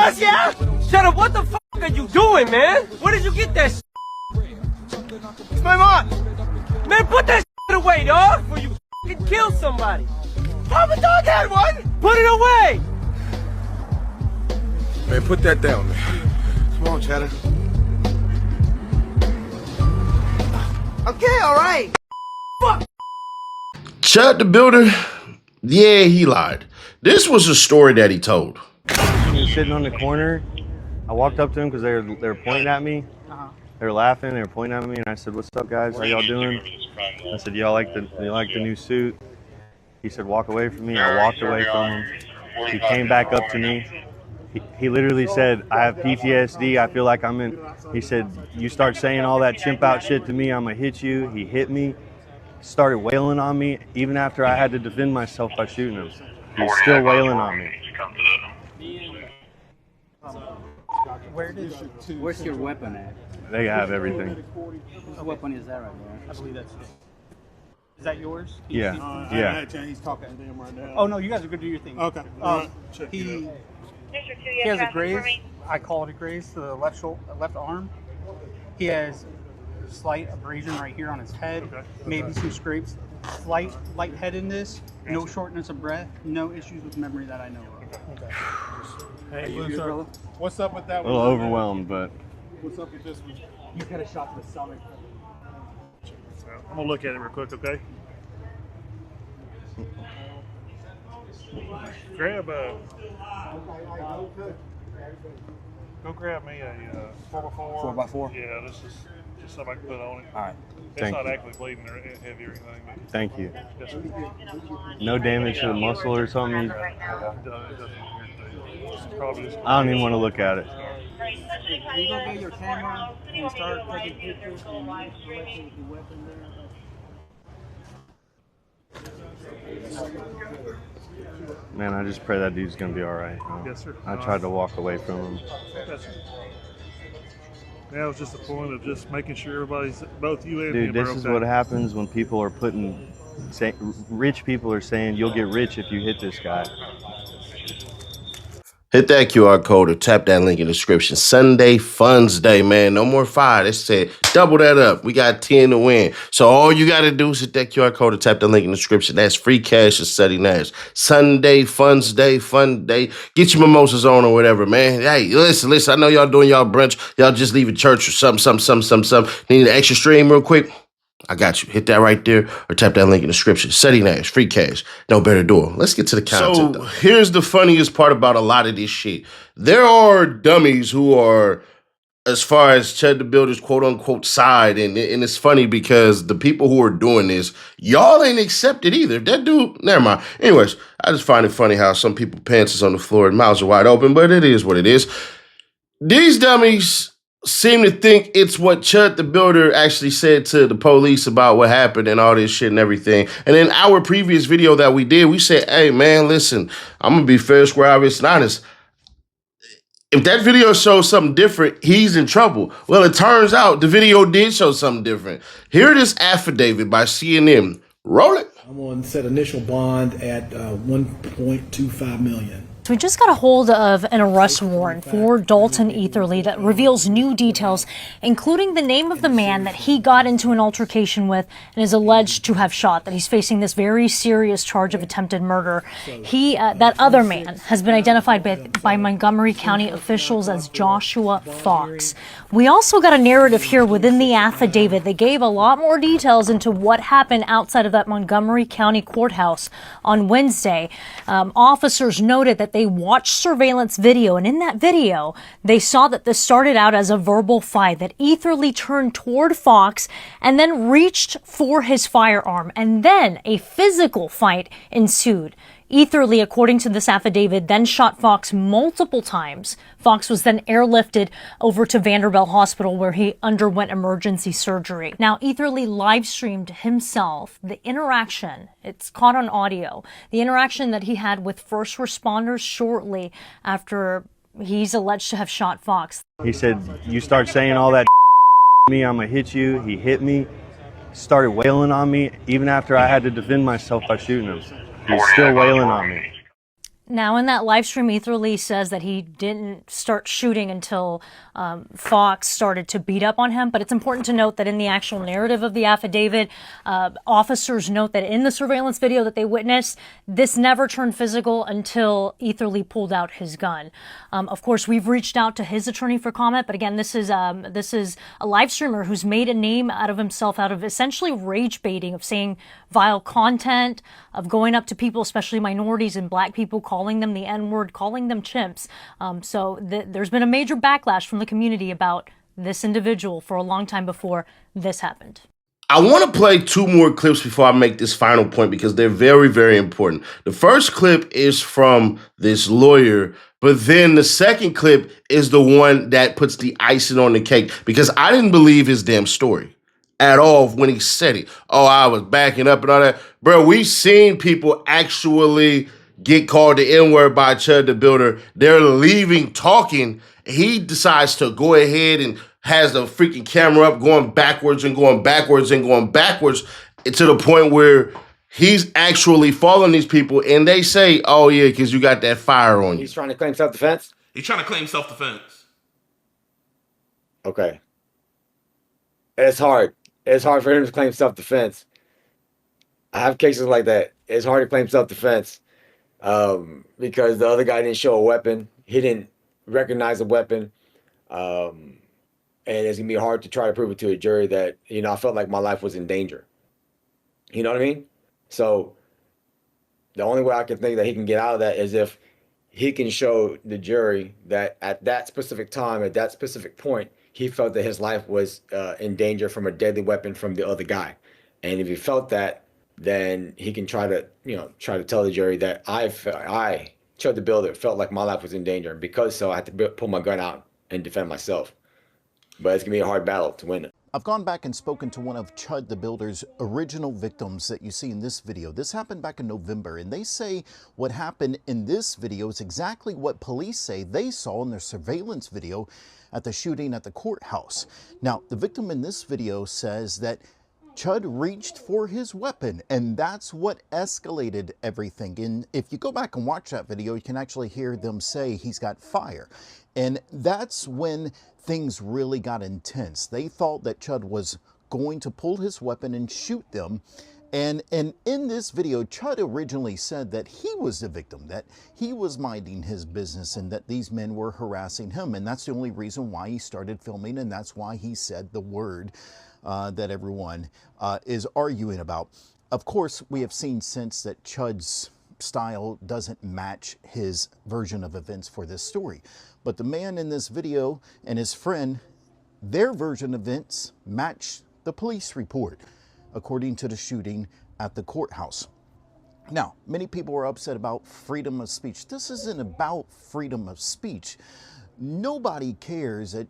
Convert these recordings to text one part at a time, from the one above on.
us, yeah? Shut up, what the fuck are you doing, man? Where did you get that shit? It's my mom. Man, put that shit away, dog, before you fucking kill somebody. Papa Dog had one. Put it away. Man, put that down, man. Come on, Cheddar. Okay, all right. Fuck. Chud the Builder, yeah, he lied. This was a story that he told. He was sitting on the corner. I walked up to him because they were pointing at me. They were laughing. They were pointing at me, and I said, "What's up, guys? How y'all doing?" I said, "Y'all like the new suit?" He said, "Walk away from me." I walked away from him. He came back up to me. He literally said, "I have PTSD. I feel like I'm in." He said, "You start saying all that chimp out shit to me, I'm gonna hit you." He hit me, started wailing on me, even after I had to defend myself by shooting him. He's still wailing on me. Where's your weapon at? They have everything. What weapon is that right there? I believe that's it. Is that yours? Yeah. Yeah. He's talking to them right now. Oh no, you guys are good to do your thing. Okay. He has a graze. I call it a graze to the left arm. He has slight abrasion right here on his head. Okay. Maybe some scrapes. Slight lightheadedness. No shortness of breath. No issues with memory that I know of. Okay. Hey, what's up with that one? A little overwhelmed, but. What's up with this one? You got a shot to the stomach. I'm gonna look at it real quick, okay? Grab go grab me a 4x4. 4x4? Yeah, this is just something I can put on it. All right. It's not actually bleeding or heavy or anything. But thank you. Yes, No damage to the muscle or something? It doesn't I don't even want to look at it. You go get your camera and start taking pictures and collecting the weapon there. Man, I just pray that dude's gonna be all right. Yes, sir. I tried to walk away from him. Yes, sir. That was just the point of just making sure everybody's, both you and Dude, me, this is what happens when people are rich people are saying you'll get rich if you hit this guy. Hit that QR code or tap that link in the description. Sunday Funds Day, man. No more 5. They said double that up. We got 10 to win. So all you got to do is hit that QR code or tap the link in the description. That's free cash and Sunday Nash. Sunday Funds Day, fun day. Get your mimosas on or whatever, man. Hey, listen. I know y'all doing y'all brunch. Y'all just leaving church or something. Need an extra stream real quick? I got you. Hit that right there or tap that link in the description. Sunday Nash, free cash. No better door. Let's get to the content. So here's the funniest part about a lot of this shit. There are dummies who are, as far as Chud the Builder's quote unquote side, and it's funny because the people who are doing this, y'all ain't accepted either. That dude, never mind. Anyways, I just find it funny how some people pants is on the floor and mouths are wide open, but it is what it is. These dummies seem to think it's what Chud the Builder actually said to the police about what happened and all this shit and everything. And in our previous video that we did, we said, hey, man, listen, I'm going to be fair, square, obvious, and honest. If that video shows something different, he's in trouble. Well, it turns out the video did show something different. Here it is, affidavit by CNN. Roll it. I'm going to set initial bond at $1.25 million. So we just got a hold of an arrest warrant for Dalton Etherly that reveals new details, including the name of the man that he got into an altercation with and is alleged to have shot, that he's facing this very serious charge of attempted murder. That other man has been identified by Montgomery County officials as Joshua Fox. We also got a narrative here within the affidavit. They gave a lot more details into what happened outside of that Montgomery County courthouse on Wednesday. Officers noted that they watched surveillance video, and in that video, they saw that this started out as a verbal fight, that Etherly turned toward Fox and then reached for his firearm, and then a physical fight ensued. Etherly, according to this affidavit, then shot Fox multiple times. Fox was then airlifted over to Vanderbilt Hospital where he underwent emergency surgery. Now, Etherly live streamed himself, the interaction, it's caught on audio, the interaction that he had with first responders shortly after he's alleged to have shot Fox. He said, you start saying all that to me, I'm gonna hit you. He hit me, started wailing on me, even after I had to defend myself by shooting him. He's still wailing on me. Now, in that live stream, Etherly says that he didn't start shooting until Fox started to beat up on him. But it's important to note that in the actual narrative of the affidavit, officers note that in the surveillance video that they witnessed, this never turned physical until Etherly pulled out his gun. Of course, we've reached out to his attorney for comment. But again, this is a live streamer who's made a name out of himself out of essentially rage baiting, of saying vile content, of going up to people, especially minorities and black people, calling them the N-word, calling them chimps. So there's been a major backlash from the community about this individual for a long time before this happened. I want to play 2 more clips before I make this final point because they're very, very important. The first clip is from this lawyer, but then the second clip is the one that puts the icing on the cake because I didn't believe his damn story at all when he said it. Oh, I was backing up and all that. Bro, we've seen people actually get called the N-word by Chud the Builder. They're leaving talking. He decides to go ahead and has the freaking camera up, going backwards and going backwards and going backwards to the point where he's actually following these people and they say, oh yeah, because you got that fire on you. He's trying to claim self-defense? He's trying to claim self-defense. Okay. It's hard. It's hard for him to claim self-defense. I have cases like that. It's hard to claim self-defense because the other guy didn't show a weapon. He didn't recognize a weapon. And it's going to be hard to try to prove it to a jury that, you know, I felt like my life was in danger. You know what I mean? So the only way I can think that he can get out of that is if he can show the jury that at that specific time, at that specific point, he felt that his life was in danger from a deadly weapon from the other guy. And if he felt that, then he can try to tell the jury that I, Chud the Builder, felt like my life was in danger. And because so, I had to pull my gun out and defend myself. But it's going to be a hard battle to win it. I've gone back and spoken to one of Chud the Builder's original victims that you see in this video. This happened back in November, and they say what happened in this video is exactly what police say they saw in their surveillance video at the shooting at the courthouse. Now, the victim in this video says that Chud reached for his weapon, and that's what escalated everything. And if you go back and watch that video, you can actually hear them say he's got fire. And that's when things really got intense. They thought that Chud was going to pull his weapon and shoot them. And in this video, Chud originally said that he was the victim, that he was minding his business and that these men were harassing him. And that's the only reason why he started filming, and that's why he said the word that everyone is arguing about. Of course, we have seen since that Chud's style doesn't match his version of events for this story. But the man in this video and his friend, their version of events match the police report, according to the shooting at the courthouse. Now, many people are upset about freedom of speech. This isn't about freedom of speech. Nobody cares that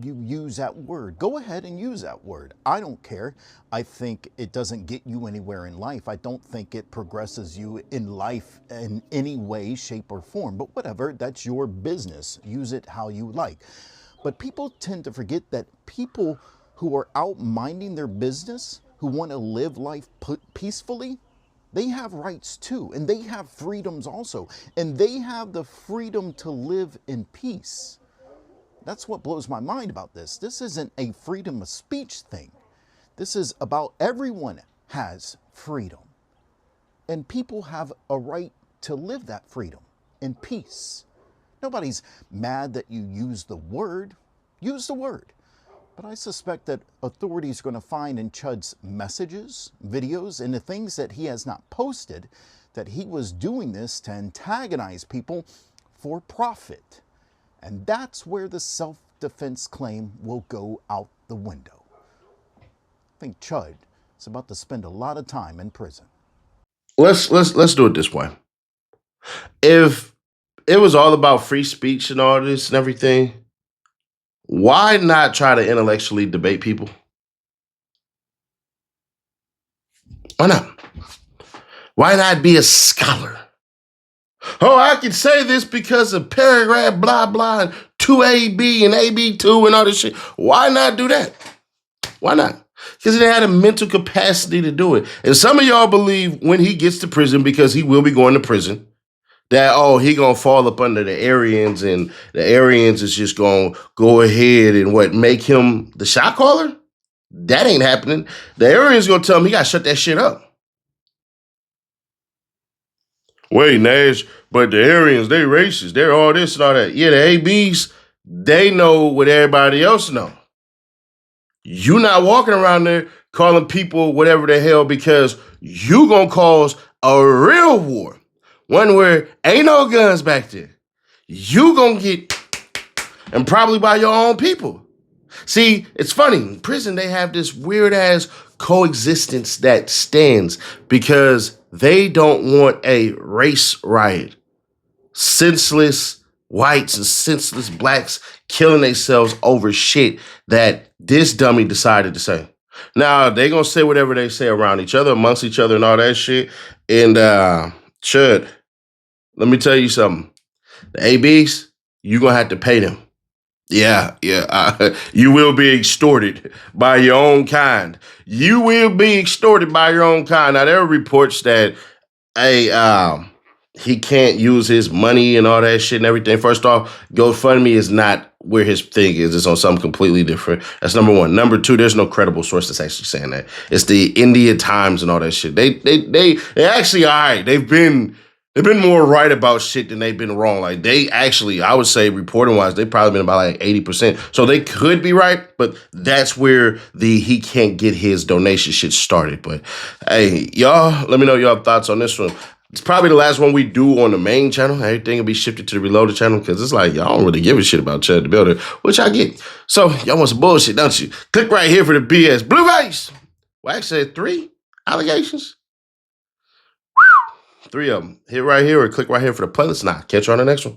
you use that word. Go ahead and use that word. I don't care. I think it doesn't get you anywhere in life. I don't think it progresses you in life in any way, shape, or form. But whatever, that's your business. Use it how you like. But people tend to forget that people who are out minding their business, who want to live life peacefully, they have rights too, and they have freedoms also, and they have the freedom to live in peace. That's what blows my mind about this. This isn't a freedom of speech thing. This is about everyone has freedom, and people have a right to live that freedom in peace. Nobody's mad that you use the word. Use the word. But I suspect that authorities are going to find in Chud's messages, videos, and the things that he has not posted that he was doing this to antagonize people for profit. And that's where the self-defense claim will go out the window. I think Chud is about to spend a lot of time in prison. Let's do it this way. If it was all about free speech and all this and everything, why not try to intellectually debate people? Why not? Why not be a scholar? Oh, I can say this because of paragraph blah blah and 2AB and AB2 and all this shit. Why not do that? Why not? Because they had a mental capacity to do it. And some of y'all believe when he gets to prison, because he will be going to prison, that, oh, he gonna fall up under the Aryans and the Aryans is just gonna go ahead and make him the shot caller? That ain't happening. The Aryans gonna tell him he gotta shut that shit up. Wait, Nash, but the Aryans, they racist. They're all this and all that. Yeah, the ABs, they know what everybody else know. You not walking around there calling people whatever the hell because you gonna cause a real war. One where ain't no guns back there. You gonna get, and probably by your own people. See, it's funny. In prison, they have this weird-ass coexistence that stands because they don't want a race riot. Senseless whites and senseless blacks killing themselves over shit that this dummy decided to say. Now, they gonna say whatever they say around each other, amongst each other and all that shit. And Chud, let me tell you something. The ABs, you gonna have to pay them. Yeah. You will be extorted by your own kind. You will be extorted by your own kind. Now, there are reports that, hey, he can't use his money and all that shit and everything. First off, GoFundMe is not where his thing is. It's on something completely different. That's number one. Number two, there's no credible source that's actually saying that. It's the India Times and all that shit. They actually, all right, they've been more right about shit than they've been wrong. Like, they actually, I would say, reporting-wise, they've probably been about like 80%. So they could be right, but that's where he can't get his donation shit started. But, hey, y'all, let me know your thoughts on this one. It's probably the last one we do on the main channel. Everything will be shifted to the Reloaded channel because it's like, y'all don't really give a shit about Chud the Builder, which I get. So, y'all want some bullshit, don't you? Click right here for the BS. Blueface! Well, actually, 3 allegations. 3 of them. Hit right here or click right here for the playlist. Nah, catch you on the next one.